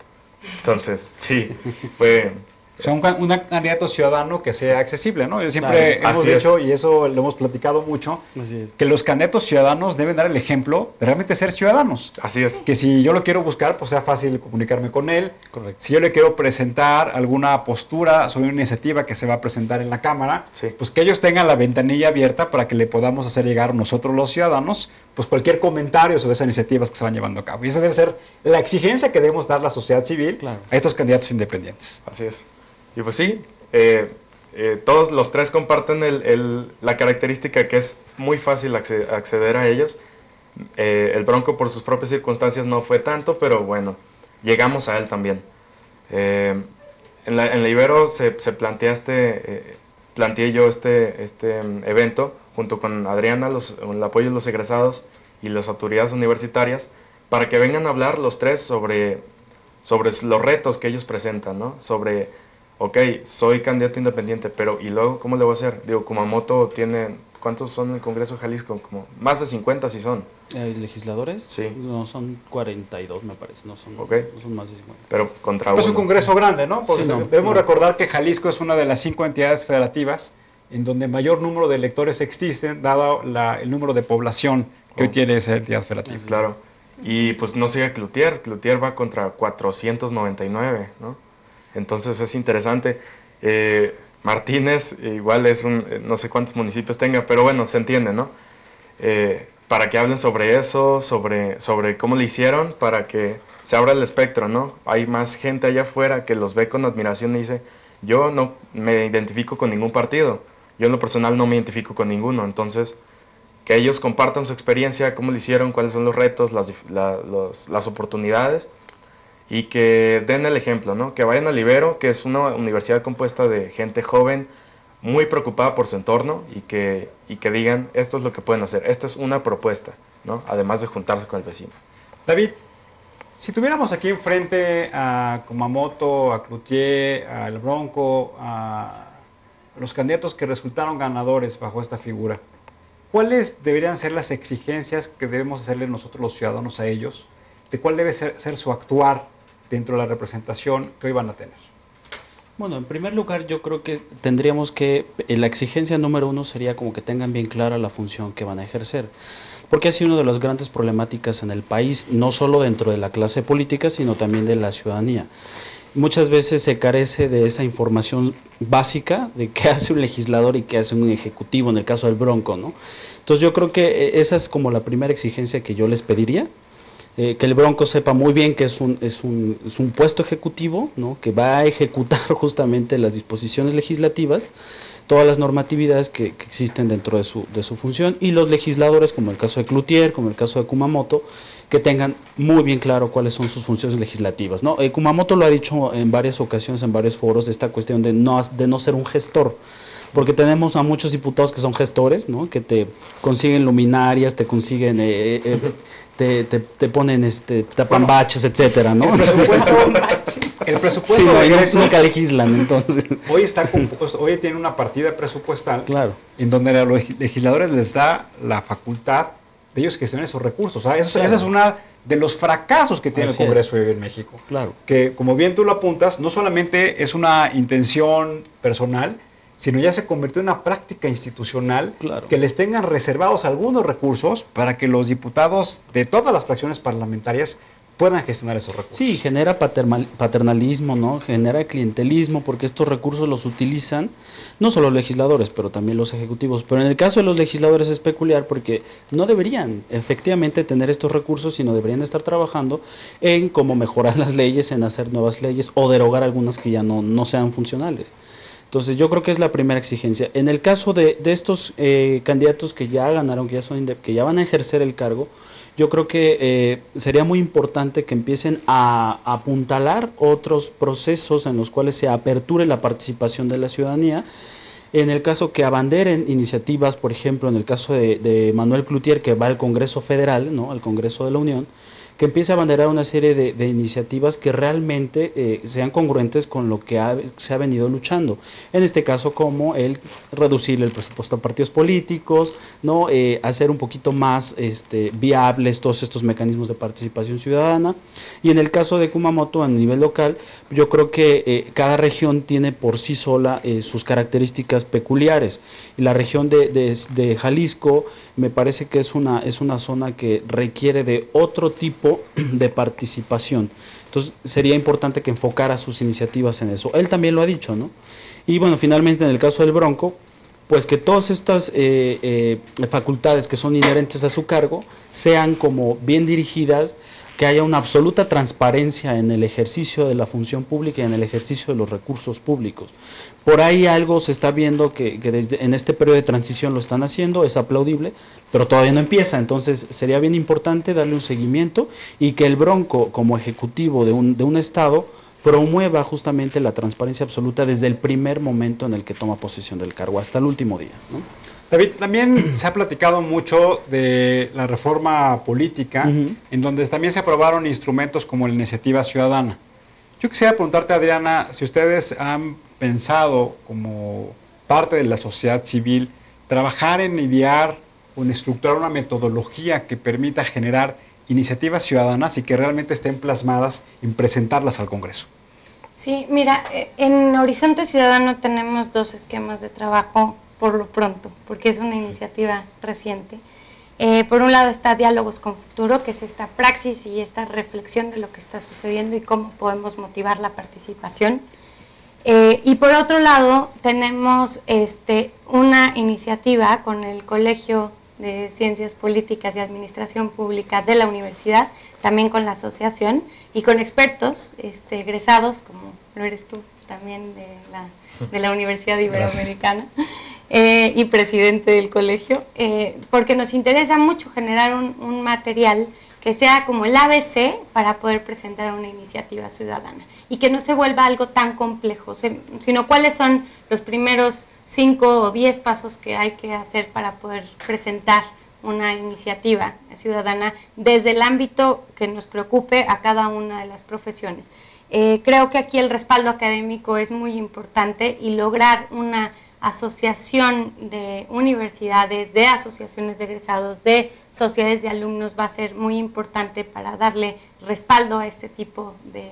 Entonces, sí, fue... O sea, un candidato ciudadano que sea accesible, ¿no? Yo siempre hemos dicho, y eso lo hemos platicado mucho, que los candidatos ciudadanos deben dar el ejemplo de realmente ser ciudadanos. Así es. Que si yo lo quiero buscar, pues sea fácil comunicarme con él. Correcto. Si yo le quiero presentar alguna postura sobre una iniciativa que se va a presentar en la Cámara, pues que ellos tengan la ventanilla abierta para que le podamos hacer llegar nosotros los ciudadanos, pues cualquier comentario sobre esas iniciativas que se van llevando a cabo. Y esa debe ser la exigencia que debemos dar la sociedad civil a estos candidatos independientes. Así es. Y pues sí, todos los 3 comparten la característica que es muy fácil acceder a ellos. El Bronco por sus propias circunstancias no fue tanto, pero bueno, llegamos a él también. En la Ibero planteé yo este evento junto con Adriana, el apoyo de los egresados y las autoridades universitarias, para que vengan a hablar los 3 sobre los retos que ellos presentan, ¿no? Sobre... Ok, soy candidato independiente, pero ¿y luego cómo le voy a hacer? Digo, Kumamoto tiene... ¿Cuántos son en el Congreso de Jalisco? Como más de 50 sí son. ¿Legisladores? Sí. No, son 42 me parece, no son más de 50. Pero contra uno. Es un congreso grande, ¿no? Porque sí, debemos recordar que Jalisco es una de las 5 entidades federativas en donde mayor número de electores existen, dado el número de población que hoy tiene esa entidad federativa. Claro. Y pues no sigue Cloutier. Cloutier va contra 499, ¿no? Entonces es interesante. Martínez igual es no sé cuántos municipios tenga, pero bueno, se entiende, ¿no? Para que hablen sobre eso, sobre cómo le hicieron, para que se abra el espectro, ¿no? Hay más gente allá afuera que los ve con admiración y dice, yo no me identifico con ningún partido, yo en lo personal no me identifico con ninguno, entonces que ellos compartan su experiencia, cómo lo hicieron, cuáles son los retos, las oportunidades, y que den el ejemplo, ¿no? Que vayan al Ibero, que es una universidad compuesta de gente joven, muy preocupada por su entorno, y que digan, esto es lo que pueden hacer, esta es una propuesta, ¿no? Además de juntarse con el vecino. David, si tuviéramos aquí enfrente a Kumamoto, a Cloutier, al Bronco, a los candidatos que resultaron ganadores bajo esta figura, ¿cuáles deberían ser las exigencias que debemos hacerle nosotros los ciudadanos a ellos? ¿De cuál debe ser su actuar dentro de la representación que hoy van a tener? Bueno, en primer lugar, yo creo que tendríamos que, la exigencia número uno sería como que tengan bien clara la función que van a ejercer, porque ha sido una de las grandes problemáticas en el país, no solo dentro de la clase política, sino también de la ciudadanía. Muchas veces se carece de esa información básica de qué hace un legislador y qué hace un ejecutivo, en el caso del Bronco, ¿no? Entonces yo creo que esa es como la primera exigencia que yo les pediría, que el Bronco sepa muy bien que es un puesto ejecutivo, ¿no? Que va a ejecutar justamente las disposiciones legislativas, todas las normatividades que existen dentro de su función, y los legisladores, como el caso de Cloutier, como el caso de Kumamoto, que tengan muy bien claro cuáles son sus funciones legislativas, ¿no? Kumamoto lo ha dicho en varias ocasiones, en varios foros, esta cuestión de no ser un gestor, porque tenemos a muchos diputados que son gestores, ¿no? Que te consiguen luminarias, te consiguen, te ponen, tapan baches, etcétera, ¿no? El presupuesto sí, de egresos, nunca legislan, entonces. Hoy tiene una partida presupuestal, claro, en donde a los legisladores les da la facultad de ellos gestionar esos recursos. O sea, esa es una de los fracasos que tiene el Congreso hoy en México. Claro. Que, como bien tú lo apuntas, no solamente es una intención personal, sino ya se convirtió en una práctica institucional, claro, que les tengan reservados algunos recursos para que los diputados de todas las fracciones parlamentarias puedan gestionar esos recursos. Sí, genera paternalismo, ¿no? Genera clientelismo, porque estos recursos los utilizan no solo los legisladores, pero también los ejecutivos. Pero en el caso de los legisladores es peculiar porque no deberían efectivamente tener estos recursos, sino deberían estar trabajando en cómo mejorar las leyes, en hacer nuevas leyes o derogar algunas que ya no sean funcionales. Entonces yo creo que es la primera exigencia. En el caso de estos candidatos que ya ganaron, que ya van a ejercer el cargo, yo creo que sería muy importante que empiecen a apuntalar otros procesos en los cuales se aperture la participación de la ciudadanía. En el caso que abanderen iniciativas, por ejemplo, en el caso de Manuel Cloutier, que va al Congreso Federal, ¿no? Al Congreso de la Unión, que empiece a abanderar una serie de iniciativas que realmente sean congruentes con lo que se ha venido luchando. En este caso, como el reducir el presupuesto a partidos políticos, ¿no? Hacer un poquito más viables todos estos mecanismos de participación ciudadana. Y en el caso de Kumamoto, a nivel local, yo creo que cada región tiene por sí sola sus características peculiares. Y la región de Jalisco me parece que es una zona que requiere de otro tipo de participación. Entonces sería importante que enfocara sus iniciativas en eso. Él también lo ha dicho, ¿no? Y bueno, finalmente en el caso del Bronco, pues que todas estas facultades que son inherentes a su cargo sean como bien dirigidas, que haya una absoluta transparencia en el ejercicio de la función pública y en el ejercicio de los recursos públicos. Por ahí algo se está viendo que en este periodo de transición lo están haciendo, es aplaudible, pero todavía no empieza. Entonces sería bien importante darle un seguimiento y que el Bronco, como ejecutivo de un estado, promueva justamente la transparencia absoluta desde el primer momento en el que toma posesión del cargo, hasta el último día, ¿no? David, también se ha platicado mucho de la reforma política, en donde también se aprobaron instrumentos como la iniciativa ciudadana. Yo quisiera preguntarte, Adriana, si ustedes han pensado como parte de la sociedad civil trabajar en idear o en estructurar una metodología que permita generar iniciativas ciudadanas y que realmente estén plasmadas en presentarlas al Congreso. Sí, mira, en Horizonte Ciudadano tenemos 2 esquemas de trabajo por lo pronto, porque es una iniciativa reciente. Por un lado está Diálogos con Futuro, que es esta praxis y esta reflexión de lo que está sucediendo y cómo podemos motivar la participación. Y por otro lado tenemos una iniciativa con el Colegio de Ciencias Políticas y Administración Pública de la universidad, también con la asociación y con expertos egresados, como lo eres tú también de la Universidad Iberoamericana. Y presidente del colegio, porque nos interesa mucho generar un material que sea como el ABC para poder presentar una iniciativa ciudadana y que no se vuelva algo tan complejo, sino cuáles son los primeros 5 o 10 pasos que hay que hacer para poder presentar una iniciativa ciudadana desde el ámbito que nos preocupe a cada una de las profesiones. Creo que aquí el respaldo académico es muy importante y lograr una asociación de universidades, de asociaciones de egresados, de sociedades de alumnos va a ser muy importante para darle respaldo a este tipo de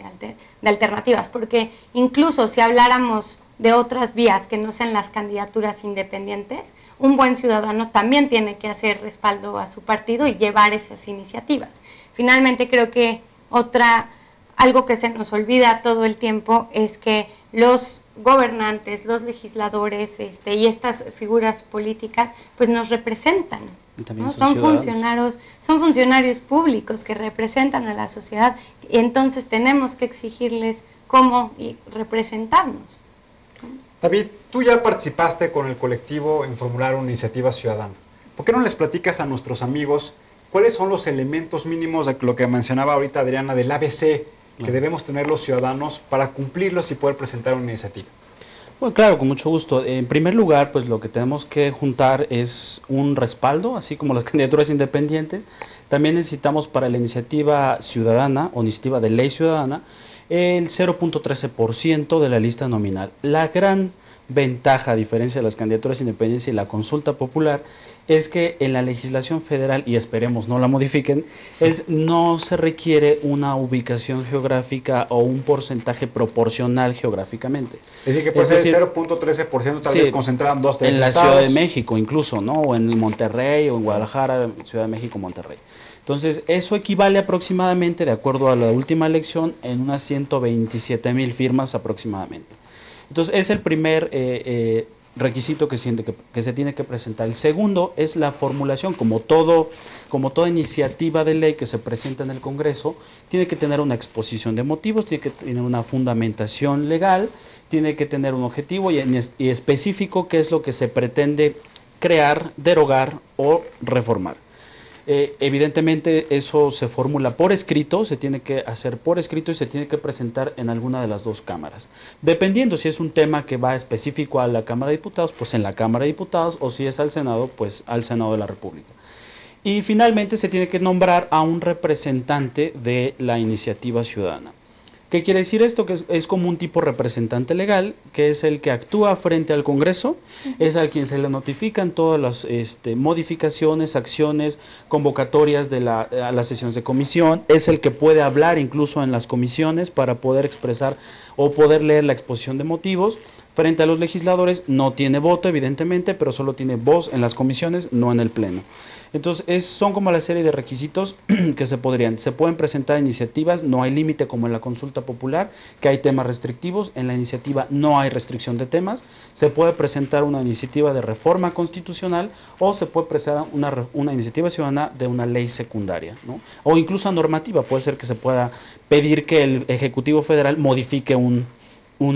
alternativas, porque incluso si habláramos de otras vías que no sean las candidaturas independientes, un buen ciudadano también tiene que hacer respaldo a su partido y llevar esas iniciativas. Finalmente creo que algo que se nos olvida todo el tiempo es que los gobernantes, los legisladores y estas figuras políticas pues nos representan, ¿no? Son funcionarios públicos que representan a la sociedad, y entonces tenemos que exigirles cómo representarnos. David, tú ya participaste con el colectivo en formular una iniciativa ciudadana. ¿Por qué no les platicas a nuestros amigos cuáles son los elementos mínimos de lo que mencionaba ahorita Adriana del ABC que debemos tener los ciudadanos para cumplirlos y poder presentar una iniciativa? Bueno, claro, con mucho gusto. En primer lugar, pues lo que tenemos que juntar es un respaldo, así como las candidaturas independientes. También necesitamos para la iniciativa ciudadana o iniciativa de ley ciudadana el 0.13% de la lista nominal. La gran ventaja, a diferencia de las candidaturas independientes y la consulta popular, es que en la legislación federal, y esperemos no la modifiquen, no se requiere una ubicación geográfica o un porcentaje proporcional geográficamente. Es decir, que puede ser 0.13% tal vez concentrado en 2 o 3 estados. En la Ciudad de México incluso, ¿no? O en Monterrey, o en Guadalajara, Ciudad de México, Monterrey. Entonces, eso equivale aproximadamente, de acuerdo a la última elección, en unas 127,000 firmas aproximadamente. Entonces, es el primer requisito que se tiene que presentar. El segundo es la formulación. Como toda iniciativa de ley que se presenta en el Congreso, tiene que tener una exposición de motivos, tiene que tener una fundamentación legal, tiene que tener un objetivo y específico qué es lo que se pretende crear, derogar o reformar. Evidentemente eso se formula por escrito, se tiene que hacer por escrito y se tiene que presentar en alguna de las dos cámaras. Dependiendo si es un tema que va específico a la Cámara de Diputados, pues en la Cámara de Diputados, o si es al Senado, pues al Senado de la República. Y finalmente se tiene que nombrar a un representante de la iniciativa ciudadana. ¿Qué quiere decir esto? Que es como un tipo representante legal, que es el que actúa frente al Congreso, es al quien se le notifican todas las modificaciones, acciones, convocatorias a las sesiones de comisión, es el que puede hablar incluso en las comisiones para poder expresar o poder leer la exposición de motivos. Frente a los legisladores no tiene voto, evidentemente, pero solo tiene voz en las comisiones, no en el Pleno. Entonces, son como la serie de requisitos que se pueden presentar iniciativas, no hay límite como en la consulta popular, que hay temas restrictivos, en la iniciativa no hay restricción de temas, se puede presentar una iniciativa de reforma constitucional o se puede presentar una iniciativa ciudadana de una ley secundaria, ¿no? O incluso normativa, puede ser que se pueda pedir que el Ejecutivo Federal modifique un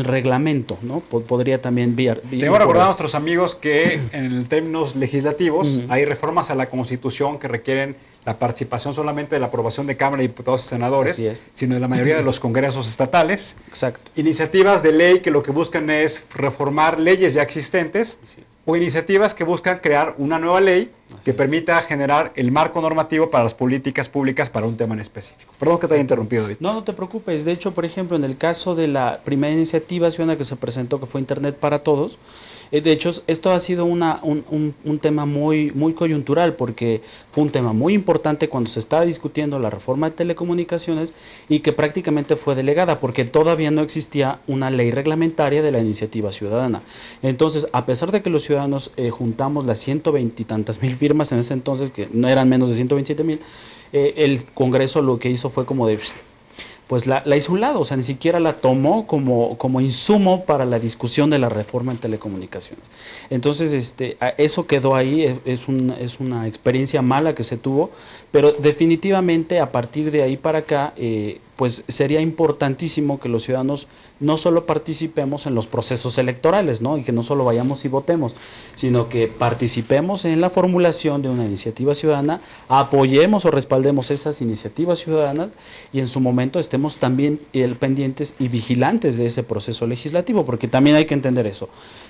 reglamento, ¿no? Podría también Tengo que recordar a nuestros amigos que en términos legislativos hay reformas a la Constitución que requieren la participación solamente de la aprobación de Cámara de Diputados y Senadores, sino de la mayoría de los congresos estatales. Exacto. Iniciativas de ley que lo que buscan es reformar leyes ya existentes o iniciativas que buscan crear una nueva ley que permita generar el marco normativo para las políticas públicas para un tema en específico. Perdón que te haya interrumpido, David. No te preocupes. De hecho, por ejemplo, en el caso de la primera iniciativa ciudadana que se presentó, que fue Internet para Todos, de hecho, esto ha sido un tema muy coyuntural, porque fue un tema muy importante cuando se estaba discutiendo la reforma de telecomunicaciones y que prácticamente fue delegada, porque todavía no existía una ley reglamentaria de la iniciativa ciudadana. Entonces, a pesar de que los ciudadanos juntamos las 120 y tantas mil firmas en ese entonces, que no eran menos de 127,000, el Congreso lo que hizo fue como de... pues la hizo a un lado, o sea, ni siquiera la tomó como insumo para la discusión de la reforma en telecomunicaciones. Entonces, eso quedó ahí, es una experiencia mala que se tuvo, pero definitivamente a partir de ahí para acá, pues sería importantísimo que los ciudadanos no solo participemos en los procesos electorales, ¿no? Y que no solo vayamos y votemos, sino que participemos en la formulación de una iniciativa ciudadana, apoyemos o respaldemos esas iniciativas ciudadanas y en su momento estemos también pendientes y vigilantes de ese proceso legislativo, porque también hay que entender eso.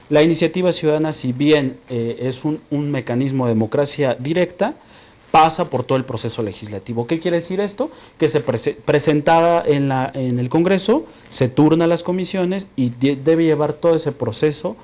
La iniciativa ciudadana, si bien es un mecanismo de democracia directa, pasa por todo el proceso legislativo. ¿Qué quiere decir esto? Que se presentada en el Congreso, se turna a las comisiones y debe llevar todo ese proceso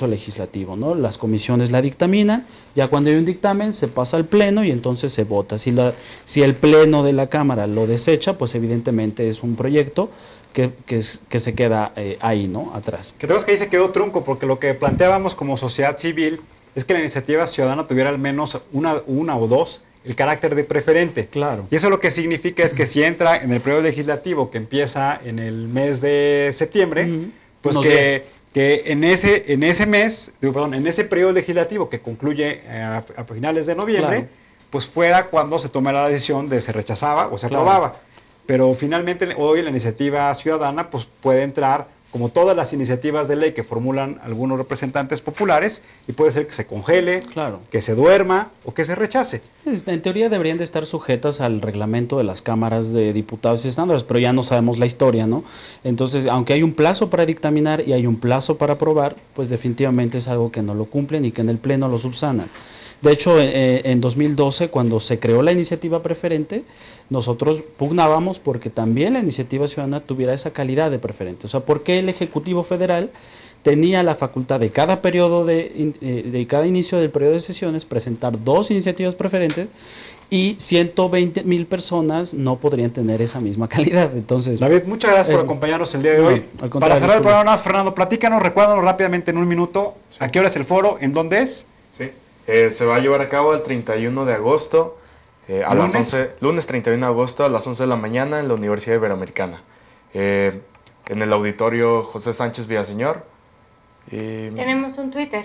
legislativo, ¿no? Las comisiones la dictaminan, ya cuando hay un dictamen se pasa al Pleno y entonces se vota. Si el Pleno de la Cámara lo desecha, pues evidentemente es un proyecto que se queda ahí, ¿no? Atrás. Que tenemos que ahí se quedó trunco, porque lo que planteábamos como sociedad civil es que la iniciativa ciudadana tuviera al menos una o dos el carácter de preferente. Claro. Y eso lo que significa es que si entra en el periodo legislativo que empieza en el mes de septiembre, pues que en ese mes, en ese periodo legislativo que concluye a finales de noviembre, claro, pues fuera cuando se tomara la decisión de se rechazaba o se aprobaba. Pero finalmente hoy la iniciativa ciudadana pues puede entrar como todas las iniciativas de ley que formulan algunos representantes populares, y puede ser que se congele, claro, que se duerma o que se rechace. En teoría deberían de estar sujetas al reglamento de las cámaras de diputados y senadores, pero ya no sabemos la historia, ¿no? Entonces, aunque hay un plazo para dictaminar y hay un plazo para aprobar, pues definitivamente es algo que no lo cumplen y que en el Pleno lo subsanan. De hecho, en 2012, cuando se creó la iniciativa preferente, nosotros pugnábamos porque también la iniciativa ciudadana tuviera esa calidad de preferente. O sea, ¿por qué el Ejecutivo Federal tenía la facultad de cada periodo de cada inicio del periodo de sesiones presentar 2 iniciativas preferentes y 120,000 personas no podrían tener esa misma calidad? Entonces, David, muchas gracias por acompañarnos el día de hoy. Para cerrar el programa, Fernando, platícanos, recuérdanos rápidamente en un minuto, ¿a qué hora es el foro? ¿En dónde es? Sí, se va a llevar a cabo el 31 de agosto, lunes 31 de agosto a las 11 de la mañana en la Universidad Iberoamericana, en el auditorio José Sánchez Villaseñor. Tenemos un Twitter.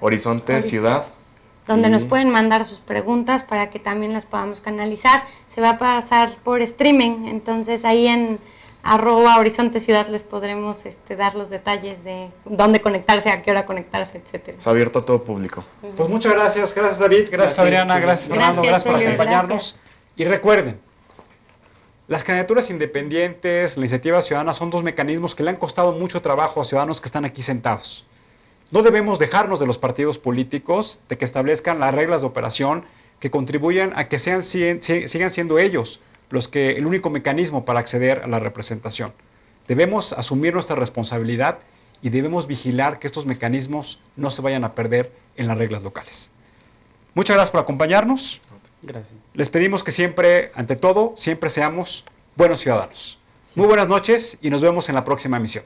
Horizonte Ciudad. Donde nos pueden mandar sus preguntas para que también las podamos canalizar. Se va a pasar por streaming, entonces ahí en @Horizonte Ciudad les podremos dar los detalles de dónde conectarse, a qué hora conectarse, etcétera. Es abierto a todo público. Pues muchas gracias. Gracias, David. Gracias, Adriana. Gracias, Fernando. Gracias por acompañarnos. Y recuerden, las candidaturas independientes, la iniciativa ciudadana son 2 mecanismos que le han costado mucho trabajo a ciudadanos que están aquí sentados. No debemos dejarnos de los partidos políticos, de que establezcan las reglas de operación que contribuyan a que sigan siendo ellos el único mecanismo para acceder a la representación. Debemos asumir nuestra responsabilidad y debemos vigilar que estos mecanismos no se vayan a perder en las reglas locales. Muchas gracias por acompañarnos. Gracias. Les pedimos que siempre, ante todo, siempre seamos buenos ciudadanos. Muy buenas noches y nos vemos en la próxima emisión.